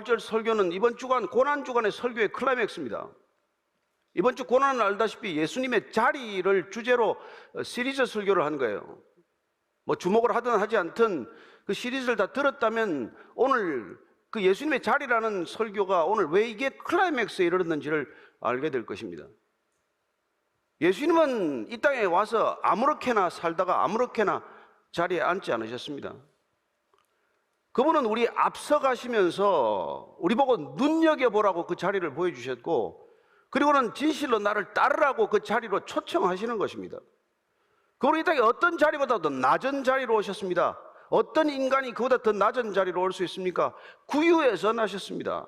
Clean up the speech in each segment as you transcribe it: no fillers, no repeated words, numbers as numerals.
부활절 설교는 이번 주간 고난주간의 설교의 클라이맥스입니다. 이번 주 고난은 알다시피 예수님의 자리를 주제로 시리즈 설교를 한 거예요. 뭐 주목을 하든 하지 않든 그 시리즈를 다 들었다면 오늘 그 예수님의 자리라는 설교가 오늘 왜 이게 클라이맥스에 이르렀는지를 알게 될 것입니다. 예수님은 이 땅에 와서 아무렇게나 살다가 아무렇게나 자리에 앉지 않으셨습니다. 그분은 우리 앞서가시면서 우리 보고 눈여겨보라고 그 자리를 보여주셨고, 그리고는 진실로 나를 따르라고 그 자리로 초청하시는 것입니다. 그분은 이 땅에 어떤 자리보다도 낮은 자리로 오셨습니다. 어떤 인간이 그보다 더 낮은 자리로 올 수 있습니까? 구유에서 나셨습니다.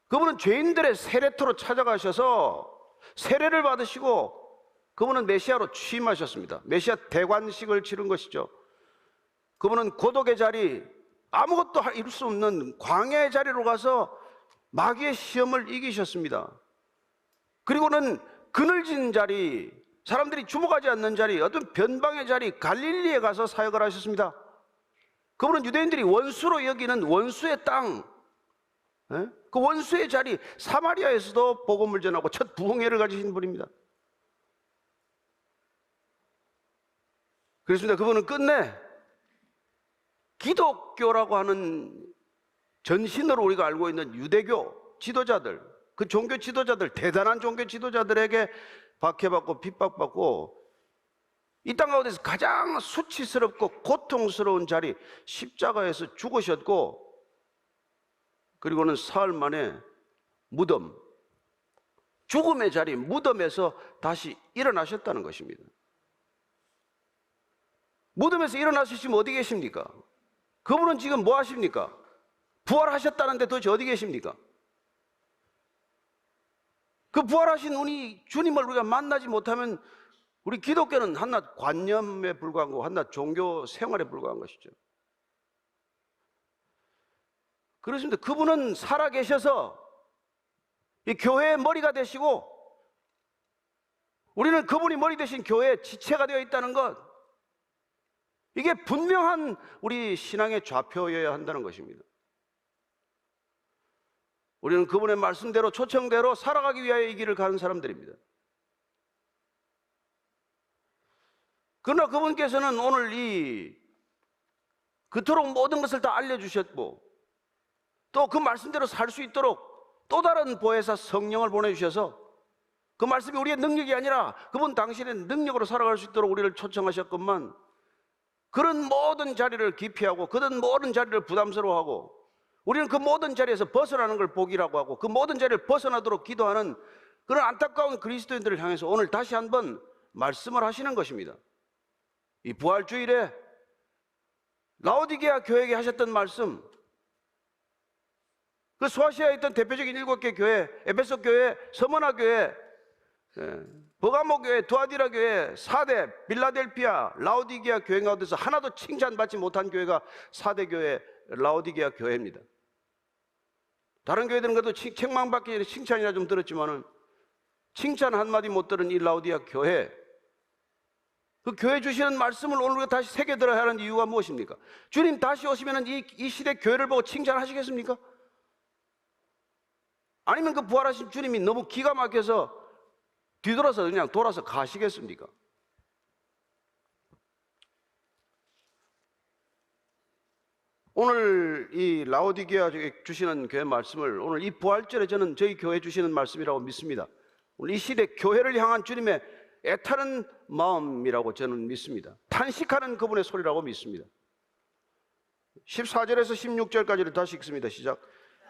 그분은 죄인들의 세례토로 찾아가셔서 세례를 받으시고 그분은 메시아로 취임하셨습니다. 메시아 대관식을 치른 것이죠. 그분은 고독의 자리, 아무것도 이룰 수 없는 광야의 자리로 가서 마귀의 시험을 이기셨습니다. 그리고는 그늘진 자리, 사람들이 주목하지 않는 자리, 어떤 변방의 자리, 갈릴리에 가서 사역을 하셨습니다. 그분은 유대인들이 원수로 여기는 원수의 땅, 그 원수의 자리 사마리아에서도 복음을 전하고 첫 부흥회를 가지신 분입니다. 그렇습니다. 그분은 끝내 기독교라고 하는 전신으로 우리가 알고 있는 유대교 지도자들, 그 종교 지도자들, 대단한 종교 지도자들에게 박해받고 핍박받고 이 땅 가운데서 가장 수치스럽고 고통스러운 자리 십자가에서 죽으셨고, 그리고는 사흘 만에 무덤, 죽음의 자리 무덤에서 다시 일어나셨다는 것입니다. 무덤에서 일어나시면 어디 계십니까? 그분은 지금 뭐 하십니까? 부활하셨다는데 도대체 어디 계십니까? 그 부활하신 우리 주님을 우리가 만나지 못하면 우리 기독교는 한낱 관념에 불과한 거, 한낱 종교 생활에 불과한 것이죠. 그렇습니다. 그분은 살아계셔서 이 교회의 머리가 되시고 우리는 그분이 머리 되신 교회의 지체가 되어 있다는 것, 이게 분명한 우리 신앙의 좌표여야 한다는 것입니다. 우리는 그분의 말씀대로 초청대로 살아가기 위하여 이 길을 가는 사람들입니다. 그러나 그분께서는 오늘 그토록 모든 것을 다 알려주셨고 또 그 말씀대로 살 수 있도록 또 다른 보혜사 성령을 보내주셔서 그 말씀이 우리의 능력이 아니라 그분 당신의 능력으로 살아갈 수 있도록 우리를 초청하셨건만, 그런 모든 자리를 기피하고 그런 모든 자리를 부담스러워하고 우리는 그 모든 자리에서 벗어나는 걸 복이라고 하고 그 모든 자리를 벗어나도록 기도하는 그런 안타까운 그리스도인들을 향해서 오늘 다시 한번 말씀을 하시는 것입니다. 이 부활주일에 라오디게아 교회에게 하셨던 말씀, 그 소아시아에 있던 대표적인 7개 교회, 에베소 교회, 서머나 교회, 버가모 교회, 두아디라 교회, 사대, 빌라델피아, 라오디게아 교회 가운데서 하나도 칭찬받지 못한 교회가 사대 교회, 라오디게아 교회입니다. 다른 교회들은 그래도 책망받기 전에 칭찬이나 좀 들었지만은 칭찬 한마디 못 들은 이 라오디게아 교회, 그 교회 주시는 말씀을 오늘 우리가 다시 새겨들어야 하는 이유가 무엇입니까? 주님 다시 오시면 이 시대 교회를 보고 칭찬하시겠습니까? 아니면 그 부활하신 주님이 너무 기가 막혀서 뒤돌아서 그냥 돌아서 가시겠습니까? 오늘 이 라오디게아에 주시는 교회 말씀을 오늘 이 부활절에 저는 저희 교회 주시는 말씀이라고 믿습니다. 오늘 이 시대 교회를 향한 주님의 애타는 마음이라고 저는 믿습니다. 탄식하는 그분의 소리라고 믿습니다. 14절에서 16절까지를 다시 읽습니다. 시작.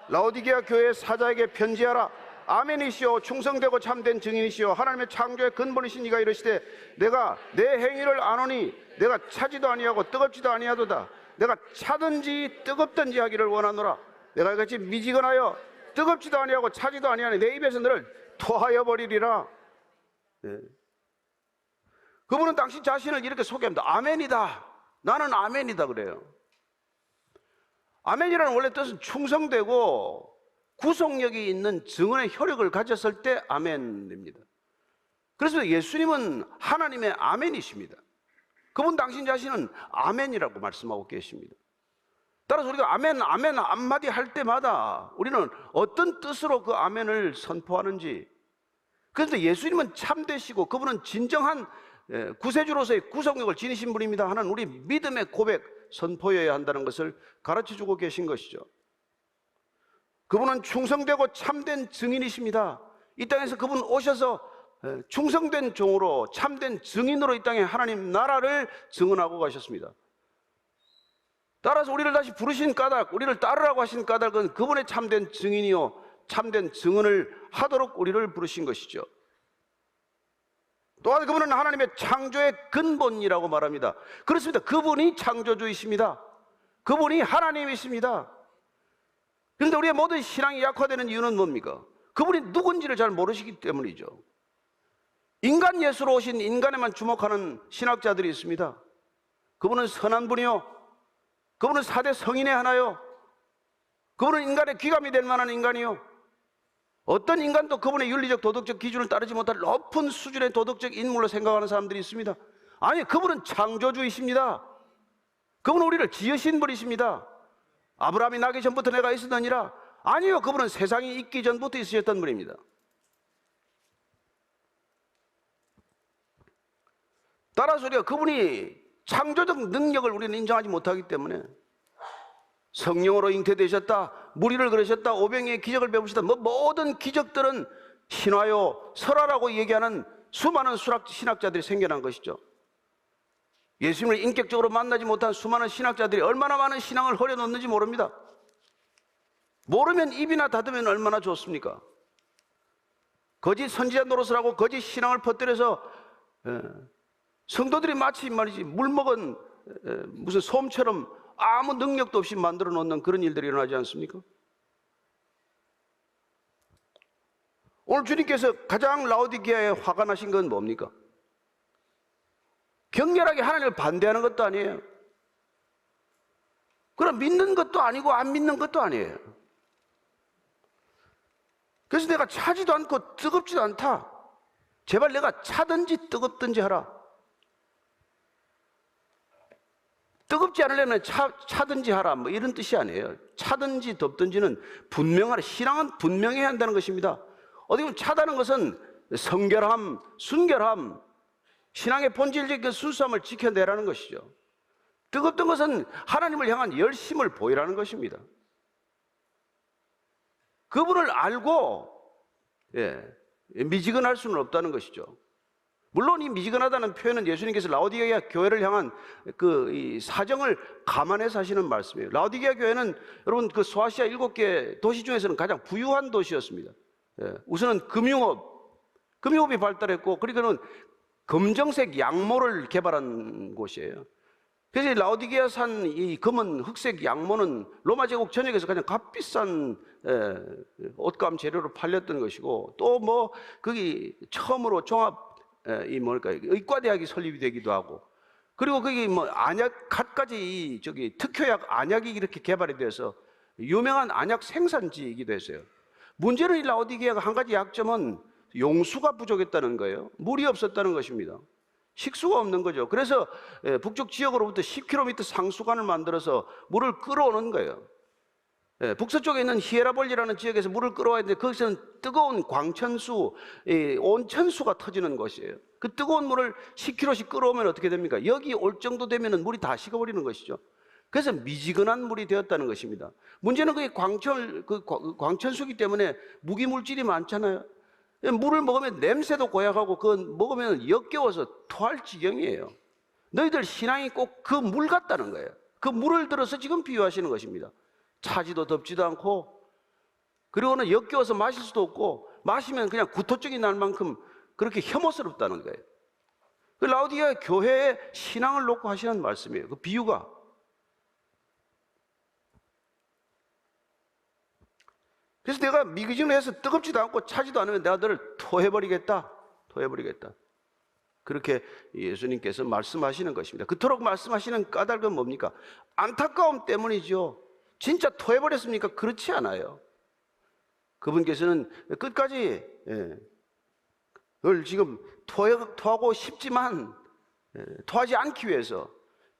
라오디게아 교회 사자에게 편지하라. 아멘이시오 충성되고 참된 증인이시오 하나님의 창조의 근본이신 이가 이르시되 내가 내 행위를 아노니 내가 차지도 아니하고 뜨겁지도 아니하도다. 내가 차든지 뜨겁든지 하기를 원하노라. 내가 이같이 미지근하여 뜨겁지도 아니하고 차지도 아니하니 내 입에서 너를 토하여 버리리라. 그분은 당신 자신을 이렇게 소개합니다. 아멘이다. 나는 아멘이다 그래요. 아멘이라는 원래 뜻은 충성되고 구속력이 있는 증언의 효력을 가졌을 때 아멘입니다. 그래서 예수님은 하나님의 아멘이십니다. 그분 당신 자신은 아멘이라고 말씀하고 계십니다. 따라서 우리가 아멘, 아멘 한마디 할 때마다 우리는 어떤 뜻으로 그 아멘을 선포하는지. 그런데 예수님은 참되시고 그분은 진정한 구세주로서의 구속력을 지니신 분입니다 하는 우리 믿음의 고백 선포해야 한다는 것을 가르쳐주고 계신 것이죠. 그분은 충성되고 참된 증인이십니다. 이 땅에서 그분 오셔서 충성된 종으로 참된 증인으로 이 땅에 하나님 나라를 증언하고 가셨습니다. 따라서 우리를 다시 부르신 까닭, 우리를 따르라고 하신 까닭은 그분의 참된 증인이요 참된 증언을 하도록 우리를 부르신 것이죠. 또한 그분은 하나님의 창조의 근본이라고 말합니다. 그렇습니다. 그분이 창조주이십니다. 그분이 하나님이십니다. 그런데 우리의 모든 신앙이 약화되는 이유는 뭡니까? 그분이 누군지를 잘 모르시기 때문이죠. 인간 예수로 오신 인간에만 주목하는 신학자들이 있습니다. 그분은 선한 분이요, 그분은 4대 성인의 하나요, 그분은 인간의 귀감이 될 만한 인간이요, 어떤 인간도 그분의 윤리적 도덕적 기준을 따르지 못할 높은 수준의 도덕적 인물로 생각하는 사람들이 있습니다. 아니, 그분은 창조주이십니다. 그분은 우리를 지으신 분이십니다. 아브라함이 나기 전부터 내가 있었느니라. 아니요, 그분은 세상이 있기 전부터 있으셨던 분입니다. 따라서 우리가 그분이 창조적 능력을 우리는 인정하지 못하기 때문에 성령으로 잉태되셨다, 무리를 그러셨다, 오병이의 기적을 베푸셨다, 모든 기적들은 신화요 설화라고 얘기하는 수많은 신학자들이 생겨난 것이죠. 예수님을 인격적으로 만나지 못한 수많은 신학자들이 얼마나 많은 신앙을 허려놓는지 모릅니다. 모르면 입이나 닫으면 얼마나 좋습니까? 거짓 선지자 노릇을 하고 거짓 신앙을 퍼뜨려서 성도들이 마치 말이지 물먹은 무슨 솜처럼 아무 능력도 없이 만들어 놓는 그런 일들이 일어나지 않습니까? 오늘 주님께서 가장 라오디게아에 화가 나신 건 뭡니까? 격렬하게 하나님을 반대하는 것도 아니에요. 그럼 믿는 것도 아니고 안 믿는 것도 아니에요. 그래서 내가 차지도 않고 뜨겁지도 않다. 제발 내가 차든지 뜨겁든지 하라. 뜨겁지 않으려면 차든지 하라, 뭐 이런 뜻이 아니에요. 차든지 덥든지는 분명하라. 신앙은 분명해야 한다는 것입니다. 어떻게 보면 차다는 것은 성결함, 순결함, 신앙의 본질적인 순수함을 지켜내라는 것이죠. 뜨겁던 것은 하나님을 향한 열심을 보이라는 것입니다. 그분을 알고 미지근할 수는 없다는 것이죠. 물론 이 미지근하다는 표현은 예수님께서 라오디게아 교회를 향한 이 사정을 감안해서 하시는 말씀이에요. 라오디게아 교회는 여러분 그 소아시아 7개 도시 중에서는 가장 부유한 도시였습니다. 우선은 금융업이 발달했고, 그리고는 검정색 양모를 개발한 곳이에요. 그래서 라오디게아산 이 검은 흑색 양모는 로마 제국 전역에서 가장 값비싼 옷감 재료로 팔렸던 것이고, 또 뭐 거기 처음으로 종합 의과대학이 설립이 되기도 하고, 그리고 거기 뭐 안약 갖가지 특효약 안약이 이렇게 개발이 돼서 유명한 안약 생산지이기도 했어요. 문제는 이 라오디게아가 한 가지 약점은 용수가 부족했다는 거예요. 물이 없었다는 것입니다. 식수가 없는 거죠. 그래서 북쪽 지역으로부터 10km 상수관을 만들어서 물을 끌어오는 거예요. 북서쪽에 있는 히에라볼리라는 지역에서 물을 끌어와야 되는데 거기서는 뜨거운 광천수, 온천수가 터지는 곳이에요. 그 뜨거운 물을 10km씩 끌어오면 어떻게 됩니까? 여기 올 정도 되면 물이 다 식어버리는 것이죠. 그래서 미지근한 물이 되었다는 것입니다. 문제는 그게 광천수기 때문에 무기물질이 많잖아요. 물을 먹으면 냄새도 고약하고 그건 먹으면 역겨워서 토할 지경이에요. 너희들 신앙이 꼭 그 물 같다는 거예요. 그 물을 들어서 지금 비유하시는 것입니다. 차지도 덥지도 않고, 그리고는 역겨워서 마실 수도 없고, 마시면 그냥 구토증이 날 만큼 그렇게 혐오스럽다는 거예요. 그 라오디게아 교회의 신앙을 놓고 하시는 말씀이에요. 그 비유가. 그래서 내가 미기준을 해서 뜨겁지도 않고 차지도 않으면 내가 너를 토해버리겠다. 그렇게 예수님께서 말씀하시는 것입니다. 그토록 말씀하시는 까닭은 뭡니까? 안타까움 때문이죠. 진짜 토해버렸습니까? 그렇지 않아요. 그분께서는 끝까지 그걸 지금 토하고 싶지만 토하지 않기 위해서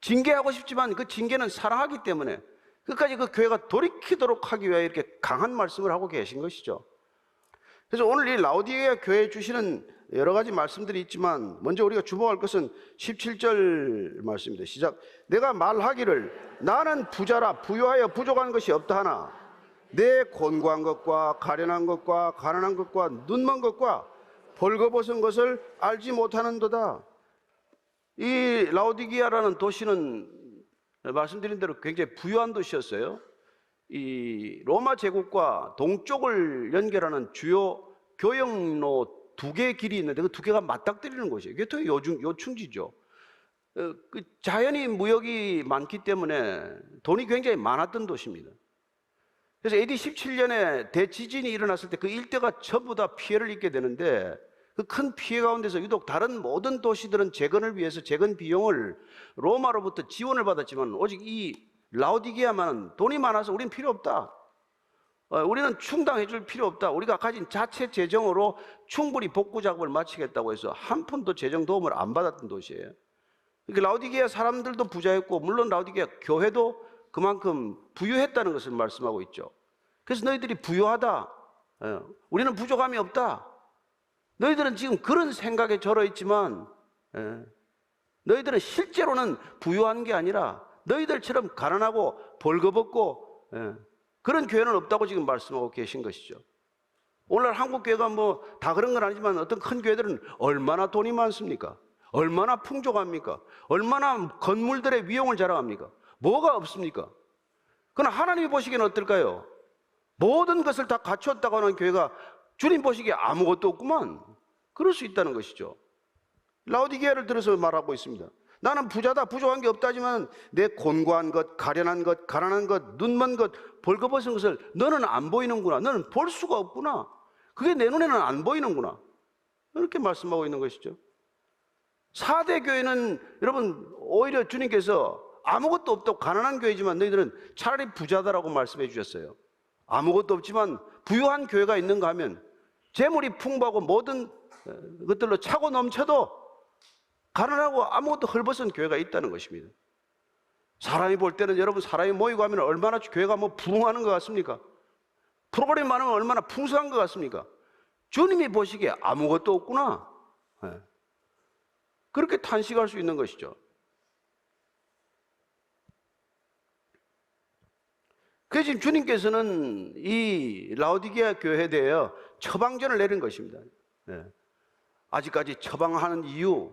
징계하고 싶지만 그 징계는 사랑하기 때문에 끝까지 그 교회가 돌이키도록 하기 위해 이렇게 강한 말씀을 하고 계신 것이죠. 그래서 오늘 이 라오디게아 교회에 주시는 여러 가지 말씀들이 있지만 먼저 우리가 주목할 것은 17절 말씀입니다. 시작. 내가 말하기를 나는 부자라 부유하여 부족한 것이 없다 하나 내 곤고한 것과 가련한 것과 가난한 것과 눈먼 것과 벌거벗은 것을 알지 못하는도다. 이 라오디게아라는 도시는 말씀드린 대로 굉장히 부유한 도시였어요. 이 로마 제국과 동쪽을 연결하는 주요 교역로 두 개의 길이 있는데 그 두 개가 맞닥뜨리는 곳이에요. 교통의 요충지죠. 그 자연이 무역이 많기 때문에 돈이 굉장히 많았던 도시입니다. 그래서 AD 17년에 대지진이 일어났을 때 그 일대가 전부 다 피해를 입게 되는데 그 큰 피해 가운데서 유독 다른 모든 도시들은 재건을 위해서 재건 비용을 로마로부터 지원을 받았지만 오직 이 라오디게아만은 돈이 많아서 우리는 필요 없다. 우리는 충당해 줄 필요 없다. 우리가 가진 자체 재정으로 충분히 복구 작업을 마치겠다고 해서 한 푼도 재정 도움을 안 받았던 도시예요. 라오디게아 사람들도 부자였고 물론 라오디게아 교회도 그만큼 부유했다는 것을 말씀하고 있죠. 그래서 너희들이 부유하다. 우리는 부족함이 없다. 너희들은 지금 그런 생각에 절어 있지만 너희들은 실제로는 부유한 게 아니라 너희들처럼 가난하고 벌거벗고 그런 교회는 없다고 지금 말씀하고 계신 것이죠. 오늘날 한국 교회가 뭐 다 그런 건 아니지만 어떤 큰 교회들은 얼마나 돈이 많습니까? 얼마나 풍족합니까? 얼마나 건물들의 위용을 자랑합니까? 뭐가 없습니까? 그러나 하나님이 보시기에는 어떨까요? 모든 것을 다 갖추었다고 하는 교회가 주님 보시기에 아무것도 없구만. 그럴 수 있다는 것이죠. 라오디게아를 들어서 말하고 있습니다. 나는 부자다 부족한 게 없다지만 내 곤고한 것, 가련한 것, 가난한 것, 눈먼 것, 벌거벗은 것을 너는 안 보이는구나. 너는 볼 수가 없구나. 그게 내 눈에는 안 보이는구나. 이렇게 말씀하고 있는 것이죠. 4대 교회는 여러분 오히려 주님께서 아무것도 없다고 가난한 교회지만 너희들은 차라리 부자다라고 말씀해 주셨어요. 아무것도 없지만 부유한 교회가 있는가 하면 재물이 풍부하고 모든 것들로 차고 넘쳐도 가난하고 아무것도 헐벗은 교회가 있다는 것입니다. 사람이 볼 때는 여러분 사람이 모이고 하면 얼마나 교회가 뭐 부흥하는 것 같습니까? 프로그램이 많으면 얼마나 풍성한 것 같습니까? 주님이 보시기에 아무것도 없구나. 그렇게 탄식할 수 있는 것이죠. 그래서 지금 주님께서는 이 라오디게아 교회에 대해 처방전을 내린 것입니다. 아직까지 처방하는 이유,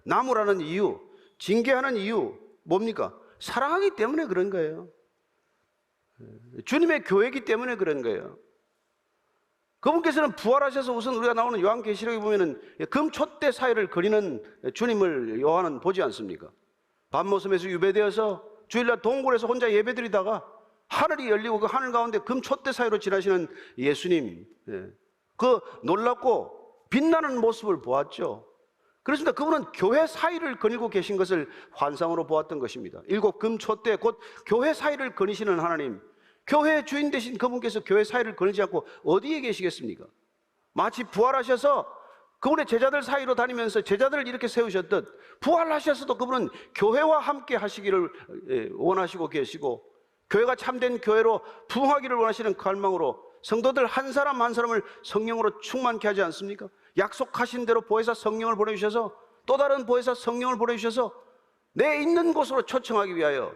나무라는 이유, 징계하는 이유 뭡니까? 사랑하기 때문에 그런 거예요. 주님의 교회이기 때문에 그런 거예요. 그분께서는 부활하셔서 우선 우리가 나오는 요한계시록에 보면은 금촛대 사이를 거리는 주님을 요한은 보지 않습니까? 밤모섬에서 유배되어서 주일날 동굴에서 혼자 예배드리다가 하늘이 열리고 그 하늘 가운데 금촛대 사이로 지나시는 예수님, 그 놀랍고 빛나는 모습을 보았죠. 그렇습니다. 그분은 교회 사이를 거닐고 계신 것을 환상으로 보았던 것입니다. 7 금촛대 곧 교회 사이를 거니시는 하나님, 교회의 주인 되신 그분께서 교회 사이를 거니지 않고 어디에 계시겠습니까? 마치 부활하셔서 그분의 제자들 사이로 다니면서 제자들을 이렇게 세우셨듯 부활하셔서도 그분은 교회와 함께 하시기를 원하시고 계시고 교회가 참된 교회로 부흥하기를 원하시는 갈망으로 성도들 한 사람 한 사람을 성령으로 충만케 하지 않습니까? 약속하신 대로 보혜사 성령을 보내주셔서 또 다른 보혜사 성령을 보내주셔서 내 있는 곳으로 초청하기 위하여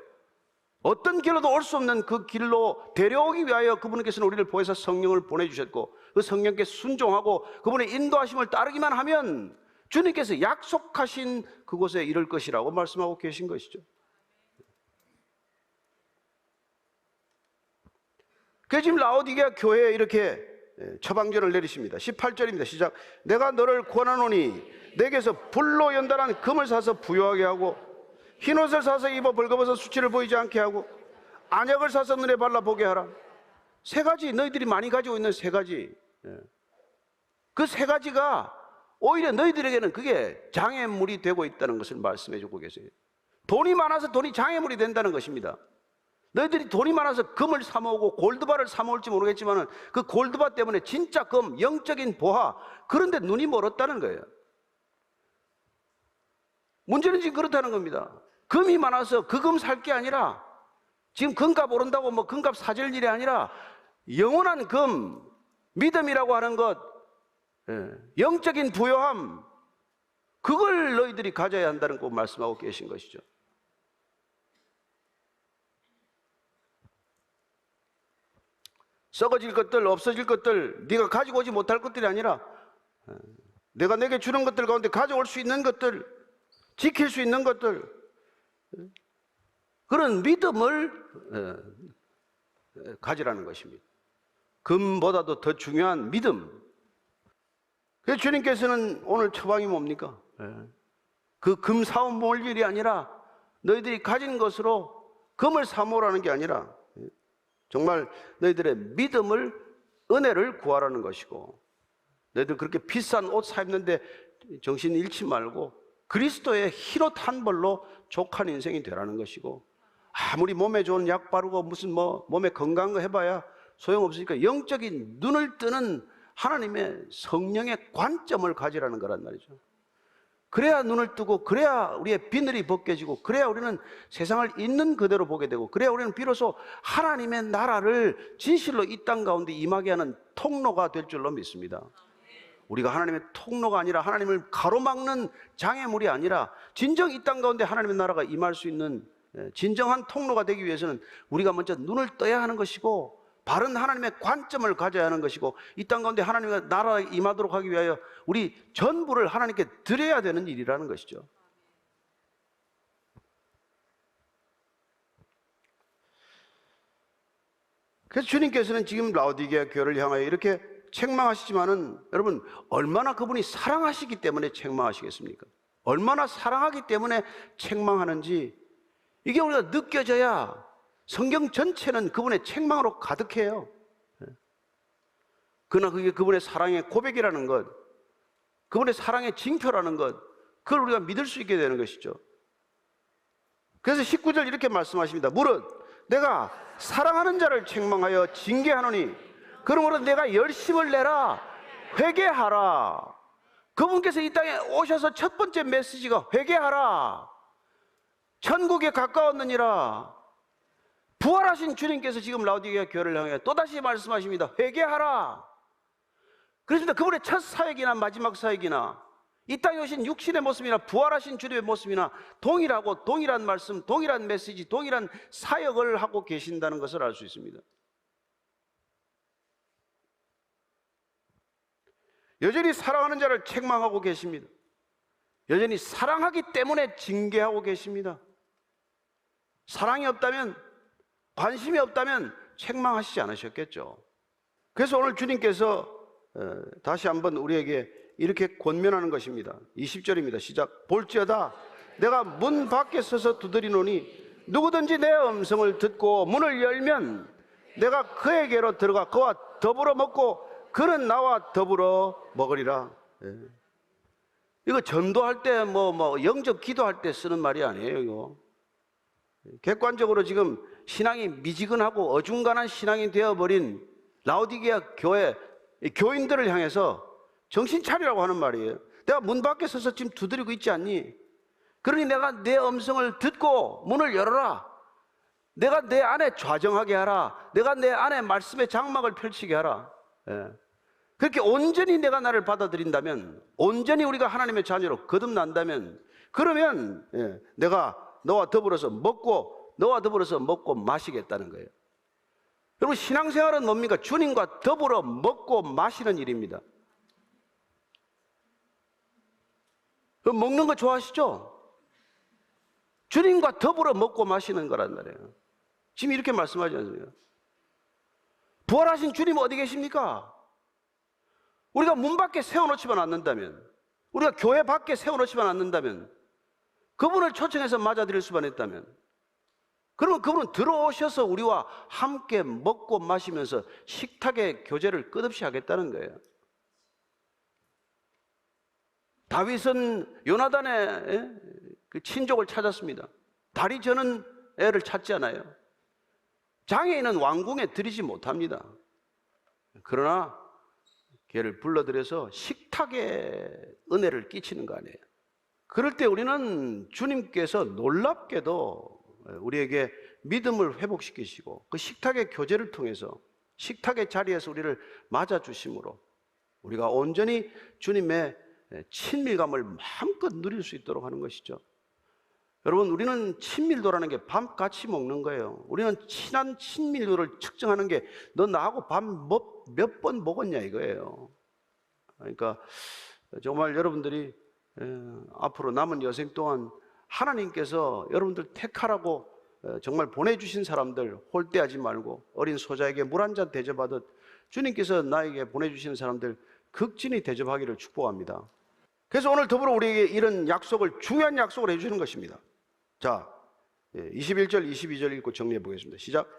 어떤 길로도 올 수 없는 그 길로 데려오기 위하여 그분께서는 우리를 보혜사 성령을 보내주셨고 그 성령께 순종하고 그분의 인도하심을 따르기만 하면 주님께서 약속하신 그곳에 이를 것이라고 말씀하고 계신 것이죠. 그래서 지금 라오디게아 교회에 이렇게 처방전을 내리십니다. 18절입니다. 시작. 내가 너를 권하노니 내게서 불로 연단한 금을 사서 부유하게 하고 흰옷을 사서 입어 벌거벗어 수치를 보이지 않게 하고 안약을 사서 눈에 발라보게 하라. 세 가지, 너희들이 많이 가지고 있는 세 가지, 그 세 가지가 오히려 너희들에게는 그게 장애물이 되고 있다는 것을 말씀해 주고 계세요. 돈이 많아서 돈이 장애물이 된다는 것입니다. 너희들이 돈이 많아서 금을 사모으고 골드바를 사모을지 모르겠지만 그 골드바 때문에 진짜 금, 영적인 보화, 그런데 눈이 멀었다는 거예요. 문제는 지금 그렇다는 겁니다. 금이 많아서 그 금 살 게 아니라 지금 금값 오른다고 뭐 금값 사질 일이 아니라 영원한 금, 믿음이라고 하는 것, 영적인 부요함, 그걸 너희들이 가져야 한다는 거 말씀하고 계신 것이죠. 썩어질 것들, 없어질 것들, 네가 가지고 오지 못할 것들이 아니라 내가 내게 주는 것들 가운데 가져올 수 있는 것들, 지킬 수 있는 것들, 그런 믿음을 가지라는 것입니다. 금보다도 더 중요한 믿음. 그래서 주님께서는 오늘 처방이 뭡니까? 그 금 사오 모을 일이 아니라 너희들이 가진 것으로 금을 사모으라는 게 아니라 정말 너희들의 믿음을, 은혜를 구하라는 것이고, 너희들 그렇게 비싼 옷 사 입는데 정신 잃지 말고 그리스도의 흰옷 한 벌로 족한 인생이 되라는 것이고, 아무리 몸에 좋은 약 바르고 무슨 뭐 몸에 건강한 거 해봐야 소용없으니까 영적인 눈을 뜨는 하나님의 성령의 관점을 가지라는 거란 말이죠. 그래야 눈을 뜨고, 그래야 우리의 비늘이 벗겨지고, 그래야 우리는 세상을 있는 그대로 보게 되고, 그래야 우리는 비로소 하나님의 나라를 진실로 이 땅 가운데 임하게 하는 통로가 될 줄로 믿습니다. 우리가 하나님의 통로가 아니라 하나님을 가로막는 장애물이 아니라 진정 이 땅 가운데 하나님의 나라가 임할 수 있는 진정한 통로가 되기 위해서는 우리가 먼저 눈을 떠야 하는 것이고, 바른 하나님의 관점을 가져야 하는 것이고, 이 땅 가운데 하나님의 나라에 임하도록 하기 위하여 우리 전부를 하나님께 드려야 되는 일이라는 것이죠. 그래서 주님께서는 지금 라오디게아 교회를 향하여 이렇게 책망하시지만은, 여러분, 얼마나 그분이 사랑하시기 때문에 책망하시겠습니까? 얼마나 사랑하기 때문에 책망하는지 이게 우리가 느껴져야 성경 전체는 그분의 책망으로 가득해요. 그러나 그게 그분의 사랑의 고백이라는 것, 그분의 사랑의 징표라는 것, 그걸 우리가 믿을 수 있게 되는 것이죠. 그래서 19절 이렇게 말씀하십니다. 무릇 내가 사랑하는 자를 책망하여 징계하노니 그러므로 내가 열심을 내라, 회개하라. 그분께서 이 땅에 오셔서 첫 번째 메시지가 회개하라, 천국에 가까웠느니라. 부활하신 주님께서 지금 라오디게아 교회를 향해 또다시 말씀하십니다. 회개하라. 그렇습니다. 그분의 첫 사역이나 마지막 사역이나 이 땅에 오신 육신의 모습이나 부활하신 주님의 모습이나 동일하고, 동일한 말씀, 동일한 메시지, 동일한 사역을 하고 계신다는 것을 알 수 있습니다. 여전히 사랑하는 자를 책망하고 계십니다. 여전히 사랑하기 때문에 징계하고 계십니다. 사랑이 없다면, 관심이 없다면 책망하시지 않으셨겠죠. 그래서 오늘 주님께서 다시 한번 우리에게 이렇게 권면하는 것입니다. 20절입니다. 시작. 볼지어다 내가 문 밖에 서서 두드리노니 누구든지 내 음성을 듣고 문을 열면 내가 그에게로 들어가 그와 더불어 먹고 그는 나와 더불어 먹으리라. 이거 전도할 때 뭐 영접 기도할 때 쓰는 말이 아니에요. 이거 객관적으로 지금 신앙이 미지근하고 어중간한 신앙이 되어버린 라오디게아 교회 교인들을 향해서 정신 차리라고 하는 말이에요. 내가 문 밖에 서서 지금 두드리고 있지 않니? 그러니 내가 내 음성을 듣고 문을 열어라. 내가 내 안에 좌정하게 하라. 내가 내 안에 말씀의 장막을 펼치게 하라. 그렇게 온전히 내가 나를 받아들인다면, 온전히 우리가 하나님의 자녀로 거듭난다면, 그러면 내가 너와 더불어서 먹고 마시겠다는 거예요. 여러분, 신앙생활은 뭡니까? 주님과 더불어 먹고 마시는 일입니다. 먹는 거 좋아하시죠? 주님과 더불어 먹고 마시는 거란 말이에요. 지금 이렇게 말씀하지 않습니까? 부활하신 주님 어디 계십니까? 우리가 문 밖에 세워놓지만 않는다면, 우리가 교회 밖에 세워놓지만 않는다면, 그분을 초청해서 맞아들일 수만 있다면, 그러면 그분은 들어오셔서 우리와 함께 먹고 마시면서 식탁의 교제를 끝없이 하겠다는 거예요. 다윗은 요나단의 그 친족을 찾았습니다. 다리 저는 애를 찾지 않아요. 장애인은 왕궁에 들이지 못합니다. 그러나 걔를 불러들여서 식탁에 은혜를 끼치는 거 아니에요. 그럴 때 우리는 주님께서 놀랍게도 우리에게 믿음을 회복시키시고 그 식탁의 교제를 통해서 식탁의 자리에서 우리를 맞아주심으로 우리가 온전히 주님의 친밀감을 마음껏 누릴 수 있도록 하는 것이죠. 여러분, 우리는 친밀도라는 게 밥 같이 먹는 거예요. 우리는 친한 친밀도를 측정하는 게 너 나하고 밥 몇 번 먹었냐 이거예요. 그러니까 정말 여러분들이 앞으로 남은 여생 동안 하나님께서 여러분들 택하라고 정말 보내주신 사람들 홀대하지 말고 어린 소자에게 물 한 잔 대접하듯 주님께서 나에게 보내주시는 사람들 극진히 대접하기를 축복합니다. 그래서 오늘 더불어 우리에게 이런 약속을, 중요한 약속을 해주시는 것입니다. 자, 21절 22절 읽고 정리해 보겠습니다. 시작.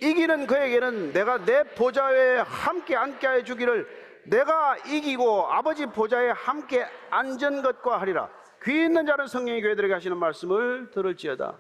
이기는 그에게는 내가 내 보좌에 함께 앉게 해 주기를, 내가 이기고 아버지 보좌에 함께 앉은 것과 하리라. 귀 있는 자는 성령이 교회들에게 하시는 말씀을 들을지어다.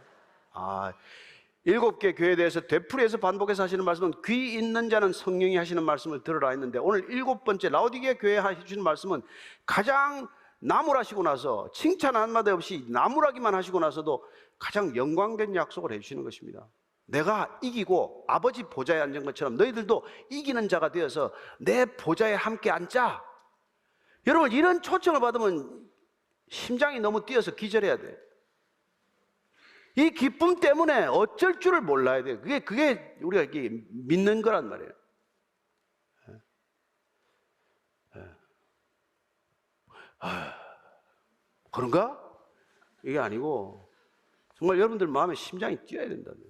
7개 교회에 대해서 되풀이해서 반복해서 하시는 말씀은 귀 있는 자는 성령이 하시는 말씀을 들으라 했는데, 오늘 7번째 라오디게 교회에 하시는 말씀은 가장 나무라시고 나서 칭찬 한마디 없이 나무라기만 하시고 나서도 가장 영광된 약속을 해주시는 것입니다. 내가 이기고 아버지 보좌에 앉은 것처럼 너희들도 이기는 자가 되어서 내 보좌에 함께 앉자. 여러분, 이런 초청을 받으면 심장이 너무 뛰어서 기절해야 돼. 이 기쁨 때문에 어쩔 줄을 몰라야 돼. 그게 우리가 믿는 거란 말이에요. 그런가? 이게 아니고 정말 여러분들 마음에 심장이 뛰어야 된다는.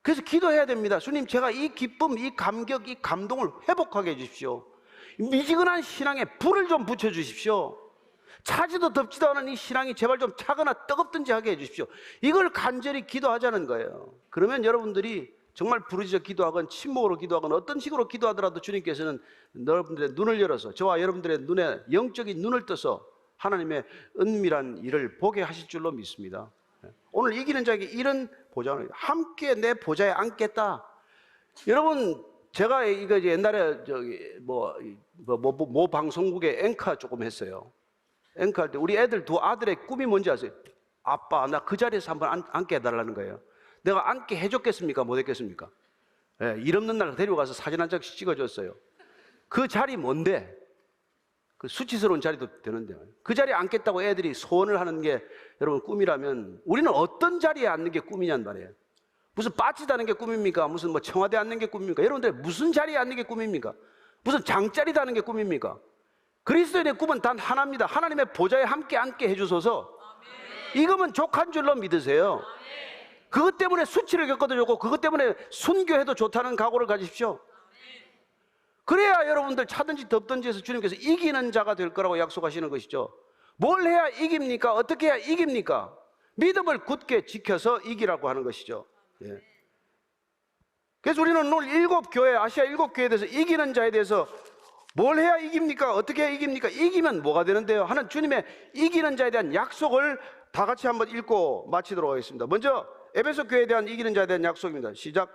그래서 기도해야 됩니다. 주님, 제가 이 기쁨, 이 감격, 이 감동을 회복하게 해주십시오. 미지근한 신앙에 불을 좀 붙여주십시오. 차지도 덥지도 않은 이 신앙이 제발 좀 차거나 뜨겁든지 하게 해주십시오. 이걸 간절히 기도하자는 거예요. 그러면 여러분들이 정말 부르짖어 기도하건 침묵으로 기도하건 어떤 식으로 기도하더라도 주님께서는 여러분들의 눈을 열어서, 저와 여러분들의 눈에 영적인 눈을 떠서 하나님의 은밀한 일을 보게 하실 줄로 믿습니다. 오늘 이기는 자에게 이런 보장을, 함께 내 보좌에 앉겠다. 여러분, 제가 이거 옛날에 모 방송국에 앵커 조금 했어요. 앵커 할 때 우리 애들 두 아들의 꿈이 뭔지 아세요? 아빠, 나 그 자리에서 한번 앉게 해달라는 거예요. 내가 앉게 해줬겠습니까? 못 했겠습니까? 일 없는 날 데려가서 사진 한 장씩 찍어줬어요. 그 자리 뭔데? 그 수치스러운 자리도 되는데 그 자리에 앉겠다고 애들이 소원을 하는 게 여러분 꿈이라면, 우리는 어떤 자리에 앉는 게 꿈이냔 말이에요. 무슨 빠짓 하는 게 꿈입니까? 무슨 청와대 앉는 게 꿈입니까? 여러분들 무슨 자리에 앉는 게 꿈입니까? 무슨 장자리 다는 게 꿈입니까? 그리스도인의 꿈은 단 하나입니다. 하나님의 보좌에 함께 앉게 해주소서. 이거면 족한 줄로 믿으세요. 그것 때문에 수치를 겪어도 좋고 그것 때문에 순교해도 좋다는 각오를 가지십시오. 그래야 여러분들 차든지 덥든지 해서 주님께서 이기는 자가 될 거라고 약속하시는 것이죠. 뭘 해야 이깁니까? 어떻게 해야 이깁니까? 믿음을 굳게 지켜서 이기라고 하는 것이죠. 예. 그래서 우리는 오늘 7교회, 아시아 7교회에 대해서 이기는 자에 대해서 뭘 해야 이깁니까? 어떻게 해야 이깁니까? 이기면 뭐가 되는데요? 하는 주님의 이기는 자에 대한 약속을 다 같이 한번 읽고 마치도록 하겠습니다. 먼저 에베소 교회에 대한 이기는 자에 대한 약속입니다. 시작.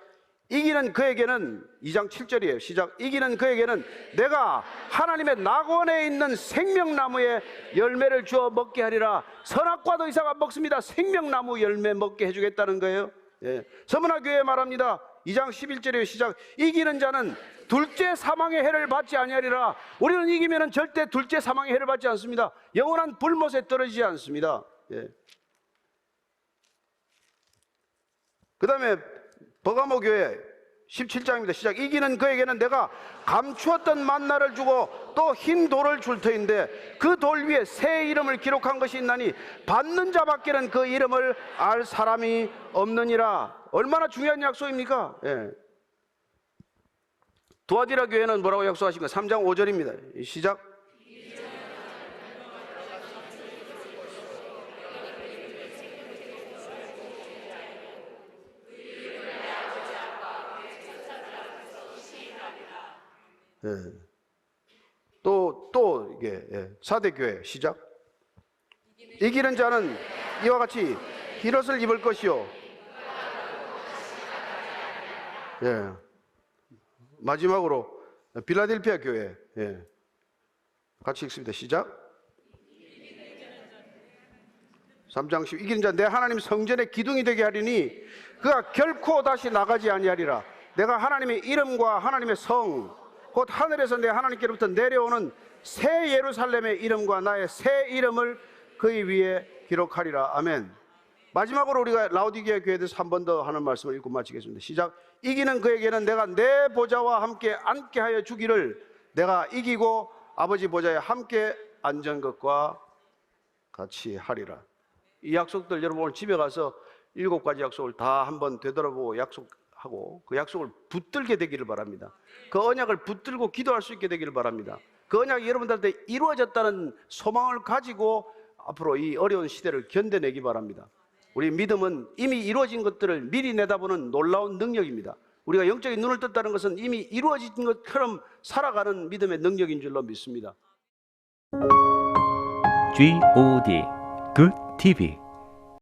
이기는 그에게는, 2장 7절이에요. 시작. 이기는 그에게는 내가 하나님의 낙원에 있는 생명나무의 열매를 주어 먹게 하리라. 선악과도 이상 안 먹습니다. 생명나무 열매 먹게 해주겠다는 거예요. 예. 서문화 교회 말합니다. 2장 11절이에요. 시작. 이기는 자는 둘째 사망의 해를 받지 아니하리라. 우리는 이기면은 절대 둘째 사망의 해를 받지 않습니다. 영원한 불못에 떨어지지 않습니다. 예. 그 다음에 버가모 교회 17장입니다. 시작. 이기는 그에게는 내가 감추었던 만나를 주고 또 흰 돌을 줄 터인데 그 돌 위에 새 이름을 기록한 것이 있나니 받는 자밖에는 그 이름을 알 사람이 없느니라. 얼마나 중요한 약속입니까? 예. 두아디라 교회는 뭐라고 약속하십니까? 3장 5절입니다. 시작. 예. 또 이게 사대교회 시작. 이기는 자는 이와 같이 흰옷을 입을 것이요. 예. 마지막으로 빌라델피아 교회 같이 읽습니다. 시작. 3장 10 이기는 자 내 하나님 성전의 기둥이 되게 하리니 그가 결코 다시 나가지 아니하리라. 내가 하나님의 이름과 하나님의 성 곧 하늘에서 내 하나님께로부터 내려오는 새 예루살렘의 이름과 나의 새 이름을 그의 위에 기록하리라. 아멘. 마지막으로 우리가 라오디게아 교회에 대해서 한 번 더 하는 말씀을 읽고 마치겠습니다. 시작. 이기는 그에게는 내가 내 보좌와 함께 앉게 하여 주기를 내가 이기고 아버지 보좌에 함께 앉은 것과 같이 하리라. 이 약속들 여러분 오늘 집에 가서 7가지 약속을 다 한번 되돌아보고 약속하고 그 약속을 붙들게 되기를 바랍니다. 그 언약을 붙들고 기도할 수 있게 되기를 바랍니다. 그 언약이 여러분들한테 이루어졌다는 소망을 가지고 앞으로 이 어려운 시대를 견뎌내기 바랍니다. 우리 믿음은 이미 이루어진 것들을 미리 내다보는 놀라운 능력입니다. 우리가 영적인 눈을 떴다는 것은 이미 이루어진 것처럼 살아가는 믿음의 능력인 줄로 믿습니다. GOD Good TV